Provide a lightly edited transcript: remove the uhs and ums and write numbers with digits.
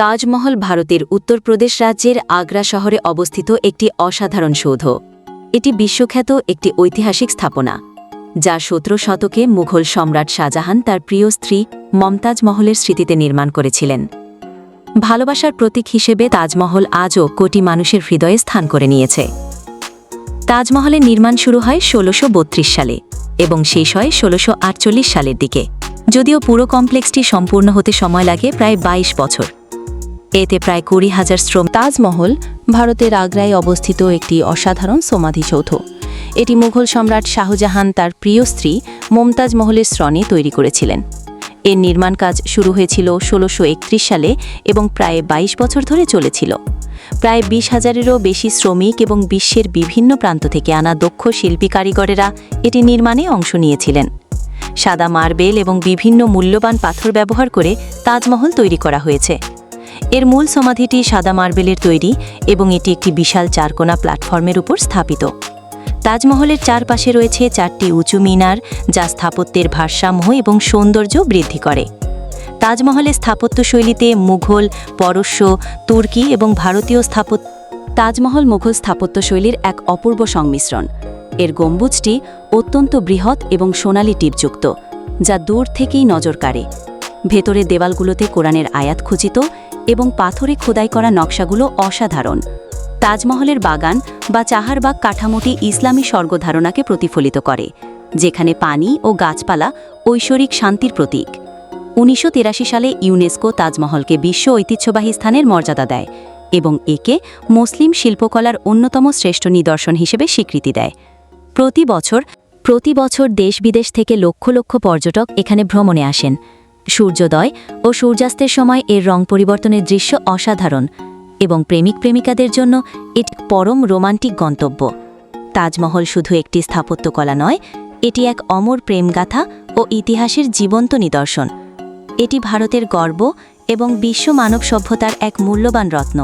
তাজমহল ভারতের উত্তরপ্রদেশ রাজ্যের আগ্রা শহরে অবস্থিত একটি অসাধারণ সৌধ। এটি বিশ্বখ্যাত একটি ঐতিহাসিক স্থাপনা, যা ১৭ শতকে মুঘল সম্রাট শাহজাহান তার প্রিয় স্ত্রী মমতাজ মহলের স্মৃতিতে নির্মাণ করেছিলেন। ভালোবাসার প্রতীক হিসেবে তাজমহল আজও কোটি মানুষের হৃদয়ে স্থান করে নিয়েছে। তাজমহলের নির্মাণ শুরু হয় ১৬৩২ সালে এবং শেষ হয় ১৬৪৮ সালের দিকে, যদিও পুরো কমপ্লেক্সটি সম্পূর্ণ হতে সময় লাগে প্রায় ২২ বছর। এতে প্রায় ২০,০০০ শ্রমিক। তাজমহল ভারতের আগ্রায় অবস্থিত একটি অসাধারণ সমাধিসৌধ। এটি মুঘল সম্রাট শাহজাহান তার প্রিয় স্ত্রী মমতাজ মহলের স্মরণে তৈরি করেছিলেন। এর নির্মাণ কাজ শুরু হয়েছিল ১৬৩১ সালে এবং প্রায় ২২ বছর ধরে চলেছিল। প্রায় ২০,০০০-এরও বেশি শ্রমিক এবং বিশ্বের বিভিন্ন প্রান্ত থেকে আনা দক্ষ শিল্পী কারিগরেরা এটি নির্মাণে অংশ নিয়েছিলেন। সাদা মার্বেল এবং বিভিন্ন মূল্যবান পাথর ব্যবহার করে তাজমহল তৈরি করা হয়েছে। এর মূল সমাধিটি সাদা মার্বেলের তৈরি এবং এটি একটি বিশাল চারকোনা প্ল্যাটফর্মের উপর স্থাপিত। তাজমহলের চারপাশে রয়েছে ৪টি উঁচু মিনার, যা স্থাপত্যের ভারসাম্য এবং সৌন্দর্য বৃদ্ধি করে। তাজমহলের স্থাপত্যশৈলীতে মুঘল, পরশ্য, তুর্কি এবং ভারতীয় তাজমহল মুঘল স্থাপত্যশৈলীর এক অপূর্ব সংমিশ্রণ। এর গম্বুজটি অত্যন্ত বৃহৎ এবং সোনালি টিপযুক্ত, যা দূর থেকেই নজর কাড়ে। ভেতরের দেওয়ালগুলোতে কোরআনের আয়াত খচিত এবং পাথরে খোদাই করা নকশাগুলো অসাধারণ। তাজমহলের বাগান বা চাহারবাগ কাঠামোটি ইসলামী স্বর্গধারণাকে প্রতিফলিত করে, যেখানে পানি ও গাছপালা ঐশ্বরিক শান্তির প্রতীক। ১৯৮৩ সালে ইউনেস্কো তাজমহলকে বিশ্ব ঐতিহ্যবাহী স্থানের মর্যাদা দেয় এবং একে মুসলিম শিল্পকলার অন্যতম শ্রেষ্ঠ নিদর্শন হিসেবে স্বীকৃতি দেয়। প্রতি বছর দেশ বিদেশ থেকে লক্ষ লক্ষ পর্যটক এখানে ভ্রমণে আসেন। সূর্যোদয় ও সূর্যাস্তের সময় এর রং পরিবর্তনের দৃশ্য অসাধারণ এবং প্রেমিক প্রেমিকাদের জন্য এটি পরম রোমান্টিক গন্তব্য। তাজমহল শুধু একটি স্থাপত্যকলা নয়, এটি এক অমর প্রেমগাথা ও ইতিহাসের জীবন্ত নিদর্শন। এটি ভারতের গর্ব এবং বিশ্ব মানব সভ্যতার এক মূল্যবান রত্ন।